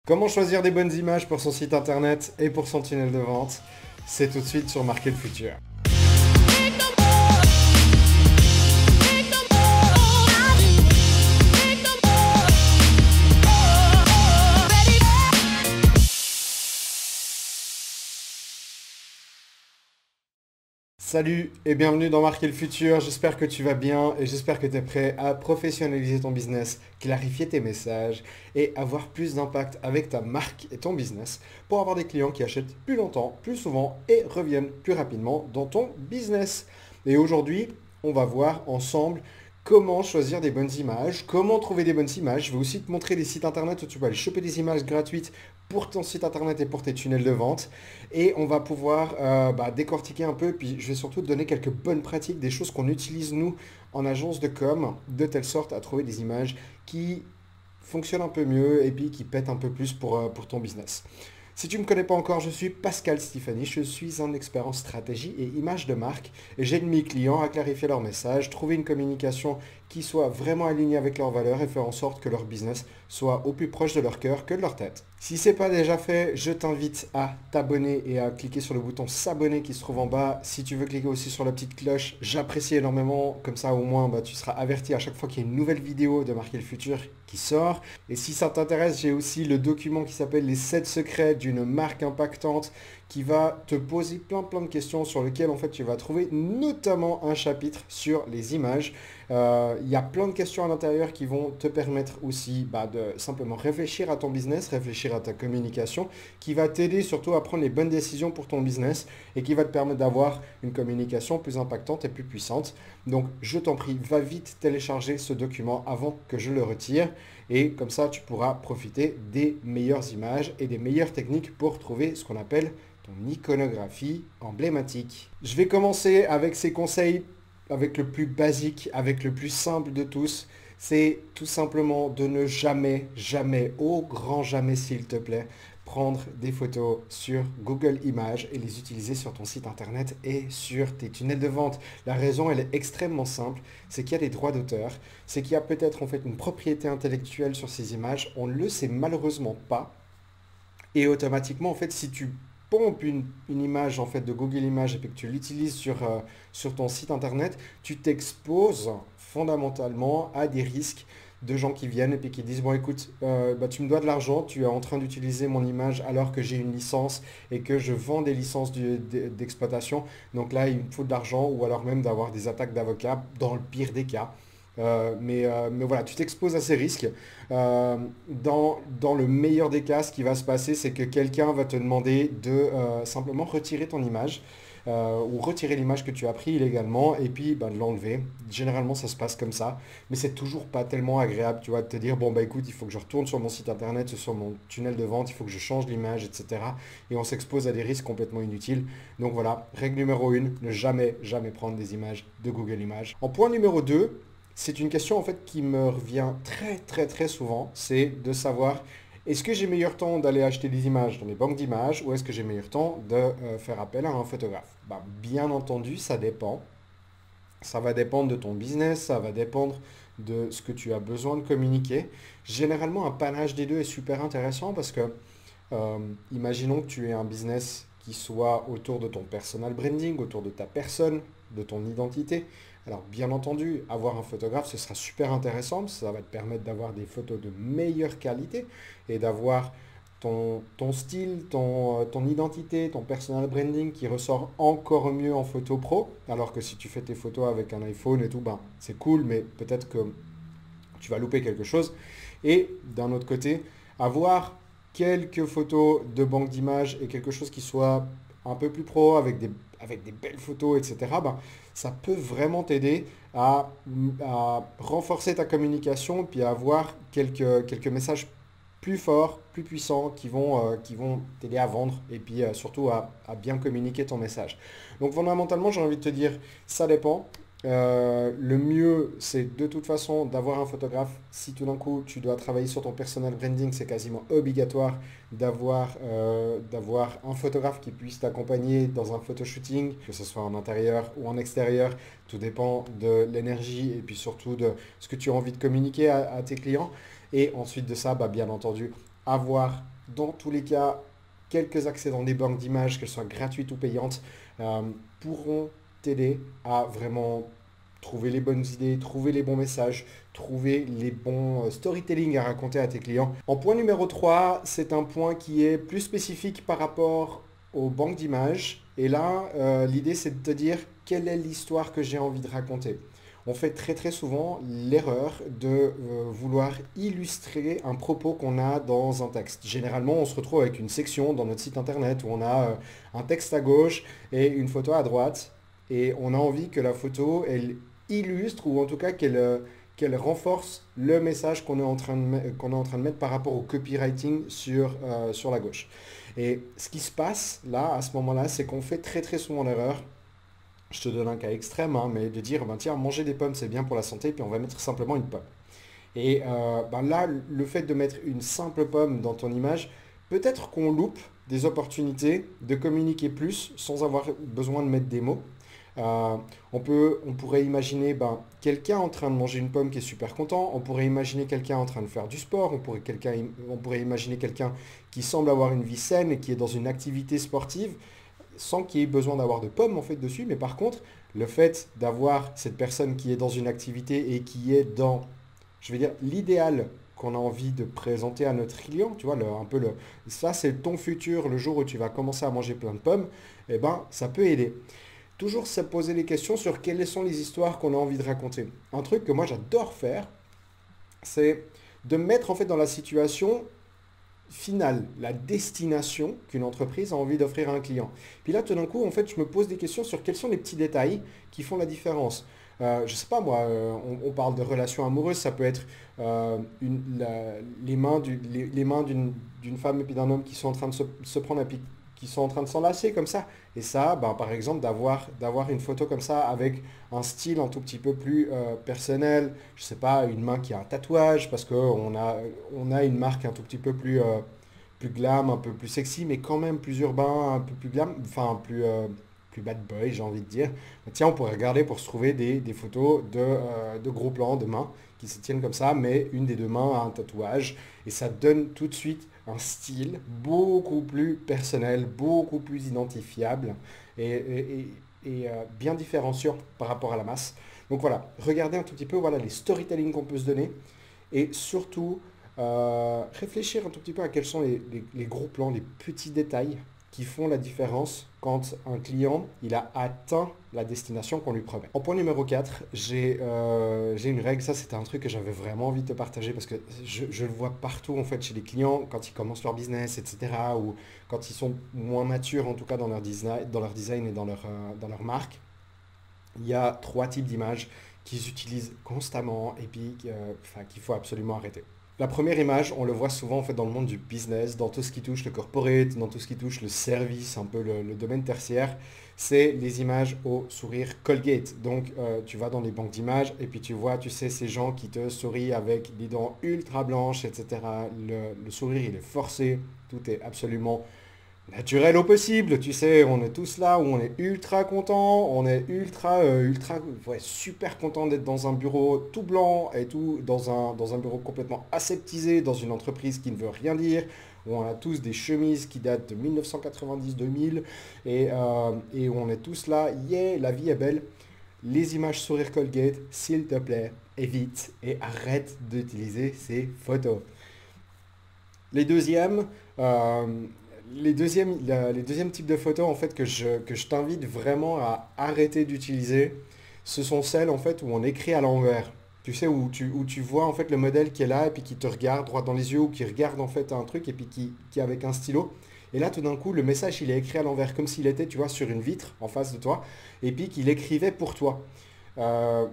Comment choisir des bonnes images pour son site internet et pour son tunnel de vente? C'est tout de suite sur Marquer le futur. Salut et bienvenue dans Marquer le futur, j'espère que tu vas bien et j'espère que tu es prêt à professionnaliser ton business, clarifier tes messages et avoir plus d'impact avec ta marque et ton business pour avoir des clients qui achètent plus longtemps, plus souvent et reviennent plus rapidement dans ton business. Et aujourd'hui, on va voir ensemble comment choisir des bonnes images, comment trouver des bonnes images. Je vais aussi te montrer des sites internet où tu peux aller choper des images gratuites pour ton site internet et pour tes tunnels de vente. Et on va pouvoir décortiquer un peu. Et puis je vais surtout te donner quelques bonnes pratiques, des choses qu'on utilise nous en agence de com, de telle sorte à trouver des images qui fonctionnent un peu mieux et puis qui pètent un peu plus pour ton business. Si tu ne me connais pas encore, je suis Pascal Stéphanie, je suis un expert en stratégie et image de marque et j'aide mes clients à clarifier leur message, trouver une communication qui soit vraiment alignée avec leurs valeurs et faire en sorte que leur business soit au plus proche de leur cœur que de leur tête. Si ce n'est pas déjà fait, je t'invite à t'abonner et à cliquer sur le bouton s'abonner qui se trouve en bas. Si tu veux cliquer aussi sur la petite cloche, j'apprécie énormément. Comme ça, au moins, tu seras averti à chaque fois qu'il y a une nouvelle vidéo de Marquer le futur qui sort. Et si ça t'intéresse, j'ai aussi le document qui s'appelle les 7 secrets d'une marque impactante qui va te poser plein de questions sur lesquelles en fait tu vas trouver notamment un chapitre sur les images. Il y a plein de questions à l'intérieur qui vont te permettre aussi de simplement réfléchir à ton business, réfléchir à ta communication, qui va t'aider surtout à prendre les bonnes décisions pour ton business et qui va te permettre d'avoir une communication plus impactante et plus puissante. Donc je t'en prie, va vite télécharger ce document avant que je le retire et comme ça tu pourras profiter des meilleures images et des meilleures techniques pour trouver ce qu'on appelle ton iconographie emblématique. Je vais commencer avec ces conseils, avec le plus basique, avec le plus simple de tous. C'est tout simplement de ne jamais, au grand jamais s'il te plaît, prendre des photos sur Google Images et les utiliser sur ton site internet et sur tes tunnels de vente. La raison, elle est extrêmement simple, c'est qu'il y a des droits d'auteur, c'est qu'il y a peut-être en fait une propriété intellectuelle sur ces images, on ne le sait malheureusement pas. Et automatiquement, en fait, si tu pompes une image en fait, de Google Images et que tu l'utilises sur ton site internet, tu t'exposes fondamentalement à des risques de gens qui viennent et puis qui disent, bon écoute, tu me dois de l'argent, tu es en train d'utiliser mon image alors que j'ai une licence et que je vends des licences d'exploitation. Donc là, il me faut de l'argent ou alors même d'avoir des attaques d'avocats dans le pire des cas. Mais voilà, tu t'exposes à ces risques. Dans le meilleur des cas, ce qui va se passer, c'est que quelqu'un va te demander de simplement retirer ton image ou retirer l'image que tu as pris illégalement et puis de l'enlever. Généralement, ça se passe comme ça, mais c'est toujours pas tellement agréable, tu vois, de te dire, bon, écoute, il faut que je retourne sur mon site internet, sur mon tunnel de vente, il faut que je change l'image, etc. Et on s'expose à des risques complètement inutiles. Donc voilà, règle numéro 1, ne jamais prendre des images de Google Images. En point numéro 2, c'est une question en fait qui me revient très souvent, c'est de savoir est-ce que j'ai meilleur temps d'aller acheter des images dans les banques d'images ou est-ce que j'ai meilleur temps de faire appel à un photographe? Bien entendu, ça dépend. Ça va dépendre de ton business, ça va dépendre de ce que tu as besoin de communiquer. Généralement, un panache des deux est super intéressant parce que imaginons que tu aies un business qui soit autour de ton personal branding, autour de ta personne, de ton identité. Alors bien entendu, avoir un photographe, ce sera super intéressant, ça va te permettre d'avoir des photos de meilleure qualité et d'avoir ton style, ton identité, ton personal branding qui ressort encore mieux en photo pro. Alors que si tu fais tes photos avec un iPhone et tout, c'est cool, mais peut-être que tu vas louper quelque chose. Et d'un autre côté, avoir quelques photos de banque d'images et quelque chose qui soit un peu plus pro, avec des belles photos, etc., ça peut vraiment t'aider à renforcer ta communication puis à avoir quelques messages plus forts, plus puissants qui vont t'aider à vendre et puis surtout à bien communiquer ton message. Donc fondamentalement, j'ai envie de te dire, ça dépend. Le mieux, c'est de toute façon d'avoir un photographe. Si tout d'un coup, tu dois travailler sur ton personal branding, c'est quasiment obligatoire d'avoir un photographe qui puisse t'accompagner dans un photoshooting, que ce soit en intérieur ou en extérieur. Tout dépend de l'énergie et puis surtout de ce que tu as envie de communiquer à tes clients. Et ensuite de ça, bien entendu, avoir dans tous les cas, quelques accès dans des banques d'images, qu'elles soient gratuites ou payantes, euh, pourront t'aider à vraiment trouver les bonnes idées, trouver les bons messages, trouver les bons storytelling à raconter à tes clients. En point numéro 3, c'est un point qui est plus spécifique par rapport aux banques d'images. Et là, l'idée, c'est de te dire quelle est l'histoire que j'ai envie de raconter. On fait très très souvent l'erreur de vouloir illustrer un propos qu'on a dans un texte. Généralement, on se retrouve avec une section dans notre site internet où on a un texte à gauche et une photo à droite. Et on a envie que la photo, elle illustre ou en tout cas qu'elle renforce le message qu'on est en train qu'on est en train de mettre par rapport au copywriting sur la gauche. Et ce qui se passe là, à ce moment-là, c'est qu'on fait très très souvent l'erreur. Je te donne un cas extrême, hein, mais de dire, ben, tiens, manger des pommes, c'est bien pour la santé, puis on va mettre simplement une pomme. Et ben là, le fait de mettre une simple pomme dans ton image, peut-être qu'on loupe des opportunités de communiquer plus sans avoir besoin de mettre des mots. Euh, on pourrait imaginer ben, quelqu'un en train de manger une pomme qui est super content, on pourrait imaginer quelqu'un en train de faire du sport, on pourrait imaginer quelqu'un qui semble avoir une vie saine et qui est dans une activité sportive sans qu'il y ait besoin d'avoir de pommes en fait dessus, mais par contre, le fait d'avoir cette personne qui est dans une activité et qui est dans, je vais dire, l'idéal qu'on a envie de présenter à notre client, tu vois, ça c'est ton futur, le jour où tu vas commencer à manger plein de pommes, eh ben, ça peut aider. Toujours se poser les questions sur quelles sont les histoires qu'on a envie de raconter. Un truc que moi j'adore faire, c'est de me mettre en fait dans la situation finale, la destination qu'une entreprise a envie d'offrir à un client. Puis là, tout d'un coup, en fait, je me pose des questions sur quels sont les petits détails qui font la différence. Je sais pas moi, on parle de relations amoureuses, ça peut être les mains d'une femme et puis d'un homme qui sont en train de se prendre et puis qui sont en train de s'enlacer comme ça. Et ça, ben, par exemple, d'avoir une photo comme ça avec un style un tout petit peu plus personnel, je sais pas, une main qui a un tatouage, parce on a une marque un tout petit peu plus glam, un peu plus sexy, mais quand même plus urbain, un peu plus glam, enfin plus bad boy, j'ai envie de dire. Tiens, on pourrait regarder pour se trouver des photos de gros plans de mains qui se tiennent comme ça, mais une des deux mains a un tatouage, et ça donne tout de suite un style beaucoup plus personnel, beaucoup plus identifiable bien différenciant par rapport à la masse. Donc voilà, regardez un tout petit peu voilà, les storytelling qu'on peut se donner et surtout réfléchir un tout petit peu à quels sont les gros plans, les petits détails qui font la différence quand un client il a atteint la destination qu'on lui promet. En point numéro 4, j'ai une règle, ça c'était un truc que j'avais vraiment envie de te partager parce que je le vois partout en fait chez les clients quand ils commencent leur business, etc. ou quand ils sont moins matures en tout cas dans leur design et dans leur marque. Il y a trois types d'images qu'ils utilisent constamment et puis qu'il faut absolument arrêter. La première image, on le voit souvent en fait dans le monde du business, dans tout ce qui touche le corporate, dans tout ce qui touche le service, un peu le domaine tertiaire, c'est les images au sourire Colgate. Donc tu vas dans les banques d'images et puis tu vois, tu sais, ces gens qui te sourient avec les dents ultra blanches, etc. Le sourire, il est forcé, tout est absolument naturel au possible, tu sais, on est tous là où on est ultra content, on est ouais, super content d'être dans un bureau tout blanc et tout, dans un bureau complètement aseptisé, dans une entreprise qui ne veut rien dire, où on a tous des chemises qui datent de 1990-2000 et où on est tous là, yeah, la vie est belle. Les images sourire Colgate, s'il te plaît, évite et arrête d'utiliser ces photos. Les deuxièmes, euh, les deuxièmes types de photos en fait que je t'invite vraiment à arrêter d'utiliser, ce sont celles en fait où on écrit à l'envers. Tu sais, où tu vois en fait le modèle qui est là et puis qui te regarde droit dans les yeux ou qui regarde en fait un truc et puis qui est avec un stylo. Et là tout d'un coup le message il est écrit à l'envers comme s'il était tu vois sur une vitre en face de toi et puis qu'il écrivait pour toi. Euh,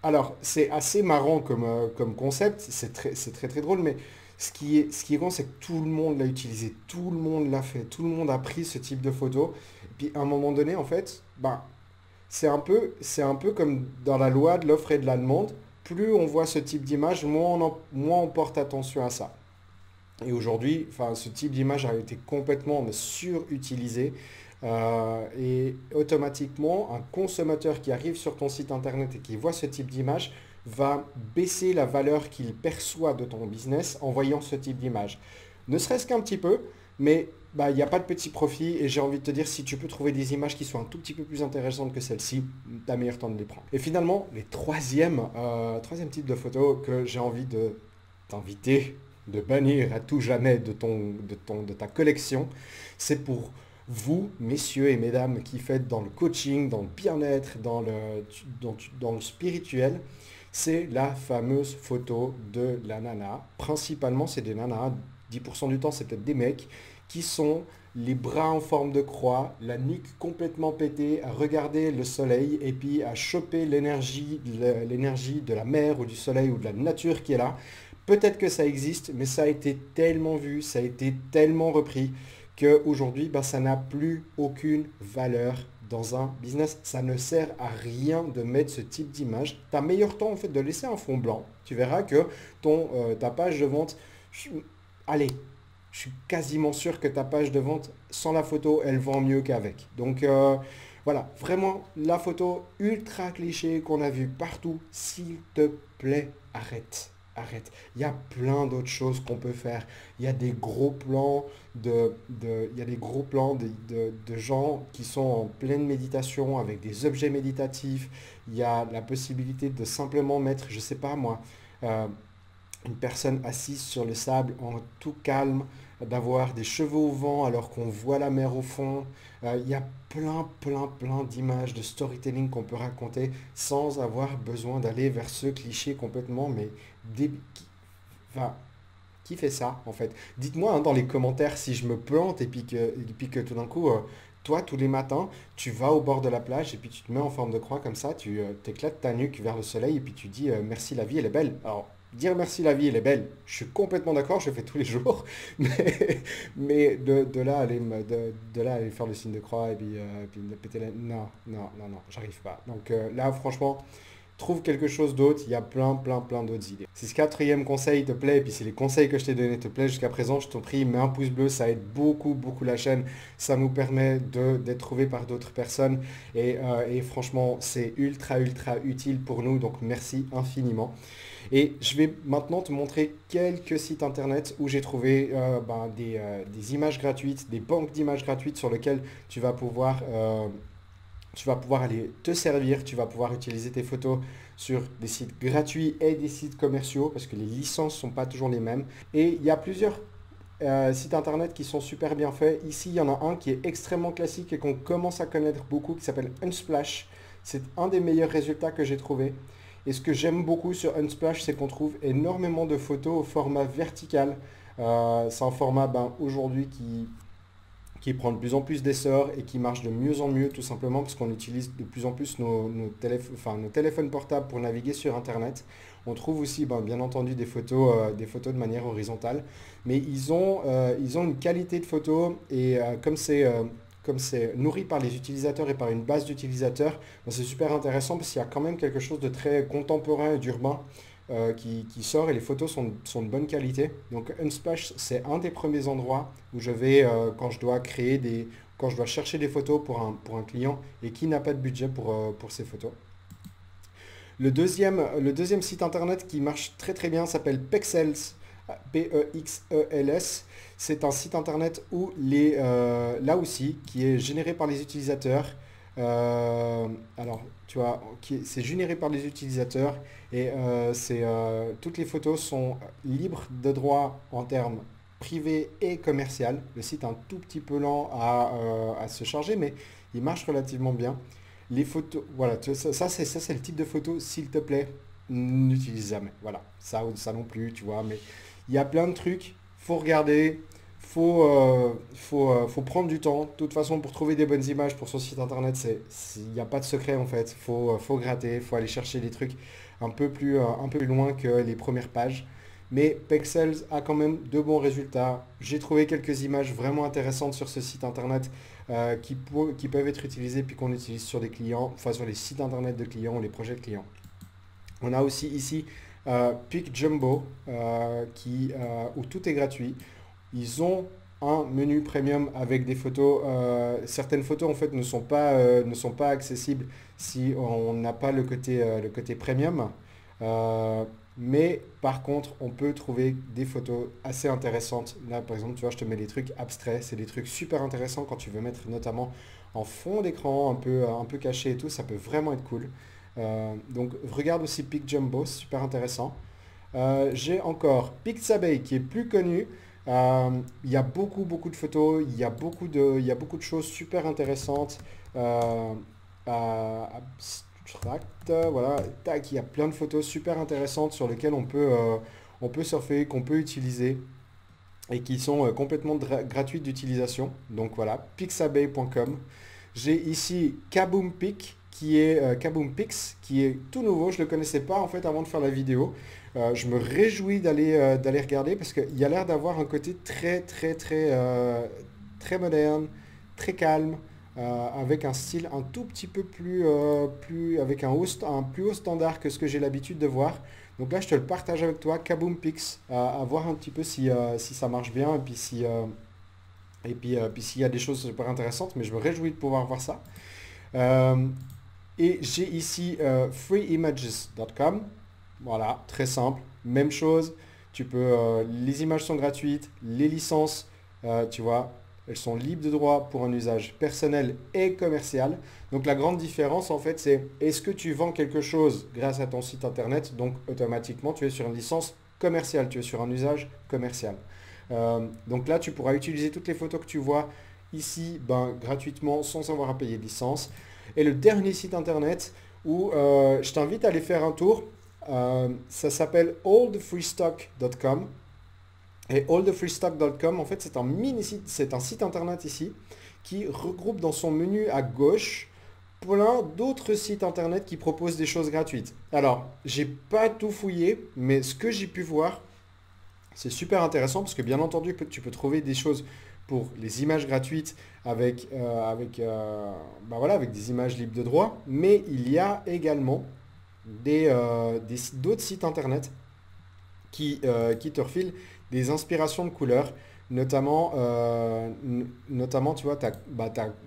alors, c'est assez marrant comme concept, c'est très très drôle, mais ce qui est con, c'est que tout le monde l'a utilisé, tout le monde l'a fait, tout le monde a pris ce type de photo. Et puis à un moment donné, en fait, ben, c'est un peu comme dans la loi de l'offre et de la demande. Plus on voit ce type d'image, moins on porte attention à ça. Et aujourd'hui, enfin, ce type d'image a été complètement surutilisé. Et automatiquement, un consommateur qui arrive sur ton site internet et qui voit ce type d'image va baisser la valeur qu'il perçoit de ton business en voyant ce type d'image. ne serait-ce qu'un petit peu, mais bah, il n'y a pas de petit profit et j'ai envie de te dire, si tu peux trouver des images qui soient un tout petit peu plus intéressantes que celle-ci, t'as meilleur temps de les prendre. Et finalement, les troisième type de photos que j'ai envie de t'inviter, de bannir à tout jamais de ta collection, c'est pour vous, messieurs et mesdames, qui faites dans le coaching, dans le bien-être, dans le spirituel, c'est la fameuse photo de la nana. Principalement, c'est des nanas. 10% du temps, c'est peut-être des mecs qui sont les bras en forme de croix, la nuque complètement pétée, à regarder le soleil et puis à choper l'énergie de la mer ou du soleil ou de la nature qui est là. Peut-être que ça existe, mais ça a été tellement vu, ça a été tellement repris qu'aujourd'hui, bah, ça n'a plus aucune valeur dans un business. Ça ne sert à rien de mettre ce type d'image. Tu as meilleur temps en fait de laisser un fond blanc. Tu verras que ta page de vente, allez, je suis quasiment sûr que ta page de vente, sans la photo, elle vend mieux qu'avec. Donc voilà, vraiment la photo ultra cliché qu'on a vue partout, s'il te plaît, arrête. Arrête. Il y a plein d'autres choses qu'on peut faire. Il y a des gros plans il y a des gros plans de gens qui sont en pleine méditation avec des objets méditatifs. Il y a la possibilité de simplement mettre, je sais pas moi, euh, une personne assise sur le sable en tout calme, d'avoir des cheveux au vent alors qu'on voit la mer au fond. Il y a plein d'images de storytelling qu'on peut raconter sans avoir besoin d'aller vers ce cliché complètement, mais enfin, qui fait ça en fait? Dites-moi hein, dans les commentaires si je me plante et puis que tout d'un coup, toi, tous les matins, tu vas au bord de la plage et puis tu te mets en forme de croix comme ça, tu t'éclates ta nuque vers le soleil et puis tu dis merci la vie, elle est belle. Alors, dire merci la vie, elle est belle, je suis complètement d'accord, je le fais tous les jours, mais de là de là à aller faire le signe de croix et puis de péter la... Non, j'arrive pas. Donc là, franchement, trouve quelque chose d'autre, il y a plein d'autres idées. Si ce quatrième conseil te plaît, et puis si les conseils que je t'ai donnés te plaisent jusqu'à présent, je t'en prie, mets un pouce bleu, ça aide beaucoup la chaîne, ça nous permet d'être trouvé par d'autres personnes, et franchement, c'est ultra utile pour nous, donc merci infiniment. Et je vais maintenant te montrer quelques sites internet où j'ai trouvé des images gratuites, des banques d'images gratuites sur lesquelles tu vas pouvoir aller te servir, tu vas pouvoir utiliser tes photos sur des sites gratuits et des sites commerciaux parce que les licences ne sont pas toujours les mêmes. Et il y a plusieurs sites internet qui sont super bien faits. Ici, il y en a un qui est extrêmement classique et qu'on commence à connaître beaucoup qui s'appelle Unsplash. C'est un des meilleurs résultats que j'ai trouvé. Et ce que j'aime beaucoup sur Unsplash, c'est qu'on trouve énormément de photos au format vertical. C'est un format aujourd'hui qui prend de plus en plus d'essor et qui marche de mieux en mieux tout simplement parce qu'on utilise de plus en plus nos téléphones portables pour naviguer sur Internet. On trouve aussi bien entendu des photos de manière horizontale, mais ils ont une qualité de photo et comme c'est nourri par les utilisateurs et par une base d'utilisateurs, c'est super intéressant parce qu'il y a quand même quelque chose de très contemporain et d'urbain qui sort et les photos sont de bonne qualité. Donc Unsplash, c'est un des premiers endroits où je vais quand je dois chercher des photos pour un client et qui n'a pas de budget pour ces photos. Le deuxième site internet qui marche très bien s'appelle Pexels, Pexels. C'est un site internet où là aussi, qui est généré par les utilisateurs. Alors, tu vois, c'est généré par les utilisateurs et toutes les photos sont libres de droit en termes privé et commercial. Le site est un tout petit peu lent à se charger, mais il marche relativement bien. Les photos, voilà, ça c'est le type de photo, s'il te plaît, n'utilise jamais. Voilà, ça non plus, tu vois, mais il y a plein de trucs, faut regarder, faut prendre du temps. De toute façon, pour trouver des bonnes images pour son site internet, il n'y a pas de secret en fait. Faut gratter, faut aller chercher des trucs un peu plus loin que les premières pages. Mais Pexels a quand même de bons résultats. J'ai trouvé quelques images vraiment intéressantes sur ce site internet qui peuvent être utilisées puis qu'on utilise sur des clients, enfin sur les sites internet de clients ou les projets de clients. On a aussi ici PicJumbo où tout est gratuit. Ils ont un menu premium avec des photos. Certaines photos en fait ne sont pas accessibles si on n'a pas le côté premium. Mais par contre, on peut trouver des photos assez intéressantes. Là, par exemple, tu vois, je te mets des trucs abstraits. C'est des trucs super intéressants quand tu veux mettre notamment en fond d'écran, un peu caché et tout. Ça peut vraiment être cool. Donc, regarde aussi PicJumbo, c'est super intéressant. J'ai encore Pixabay qui est plus connu. Il y a beaucoup de photos, il y a beaucoup de choses super intéressantes à abstract. Voilà, tac, il y a plein de photos super intéressantes sur lesquelles on peut surfer, qu'on peut utiliser et qui sont complètement gratuites d'utilisation. Donc voilà, pixabay.com. J'ai ici Kaboompix Kaboompix qui est tout nouveau. Je ne le connaissais pas en fait avant de faire la vidéo. Je me réjouis d'aller regarder parce qu'il y a l'air d'avoir un côté très moderne, très calme, avec un style un tout petit peu avec un plus haut standard que ce que j'ai l'habitude de voir. Donc là, je te le partage avec toi, Kaboompix, à voir un petit peu si ça marche bien puis s'il y a des choses super intéressantes, mais je me réjouis de pouvoir voir ça. Euh, et j'ai ici freeimages.com. Voilà, très simple. Même chose. Les images sont gratuites, les licences, tu vois, elles sont libres de droit pour un usage personnel et commercial. Donc la grande différence en fait, c'est est-ce que tu vends quelque chose grâce à ton site internet, donc automatiquement tu es sur une licence commerciale, tu es sur un usage commercial. Donc là, tu pourras utiliser toutes les photos que tu vois ici gratuitement sans avoir à payer de licence. Et le dernier site internet où je t'invite à aller faire un tour, ça s'appelle allthefreestock.com. Et allthefreestock.com, en fait, c'est un site internet ici qui regroupe dans son menu à gauche plein d'autres sites internet qui proposent des choses gratuites. Alors, j'ai pas tout fouillé, mais ce que j'ai pu voir, c'est super intéressant parce que bien entendu, tu peux trouver des choses pour les images gratuites avec des images libres de droit, mais il y a également d'autres sites internet qui te refilent des inspirations de couleurs, notamment tu vois, tu as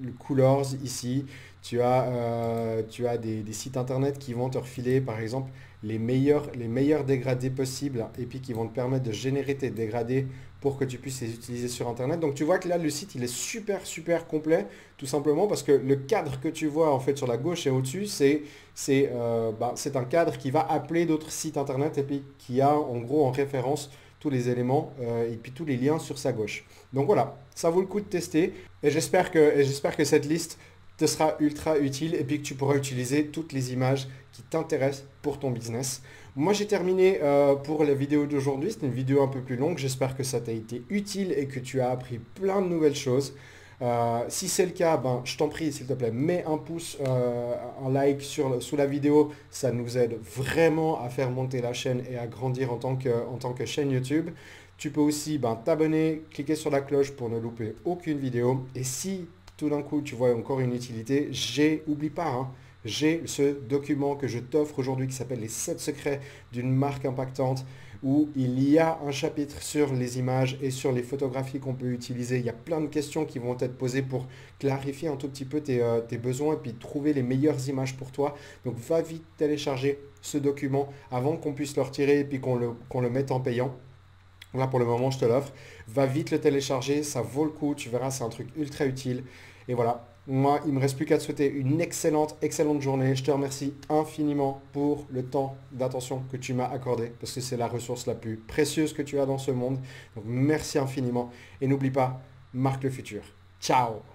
le Colors ici, tu as des sites internet qui vont te refiler par exemple les meilleurs dégradés possibles et puis qui vont te permettre de générer tes dégradés pour que tu puisses les utiliser sur internet. Donc tu vois que là le site il est super complet tout simplement parce que le cadre que tu vois en fait sur la gauche et au-dessus c'est un cadre qui va appeler d'autres sites internet et puis qui a en gros en référence tous les éléments et puis tous les liens sur sa gauche. Donc voilà, ça vaut le coup de tester et j'espère que cette liste te sera ultra utile et puis que tu pourras utiliser toutes les images qui t'intéressent pour ton business. Moi j'ai terminé pour la vidéo d'aujourd'hui, c'était une vidéo un peu plus longue, j'espère que ça t'a été utile et que tu as appris plein de nouvelles choses. Si c'est le cas, je t'en prie, s'il te plaît, mets un pouce, un like sous la vidéo. Ça nous aide vraiment à faire monter la chaîne et à grandir en tant que chaîne YouTube. Tu peux aussi t'abonner, cliquer sur la cloche pour ne louper aucune vidéo. Et si tout d'un coup tu vois encore une utilité, oublie pas, hein, j'ai ce document que je t'offre aujourd'hui qui s'appelle les 7 secrets d'une marque impactante où il y a un chapitre sur les images et sur les photographies qu'on peut utiliser. Il y a plein de questions qui vont être posées pour clarifier un tout petit peu tes besoins et puis trouver les meilleures images pour toi. Donc va vite télécharger ce document avant qu'on puisse le retirer et puis qu'on le mette en payant. Là pour le moment je te l'offre. Va vite le télécharger, ça vaut le coup, tu verras, c'est un truc ultra utile. Et voilà, moi il ne me reste plus qu'à te souhaiter une excellente journée. Je te remercie infiniment pour le temps d'attention que tu m'as accordé parce que c'est la ressource la plus précieuse que tu as dans ce monde. Donc merci infiniment et n'oublie pas, marque le futur. Ciao!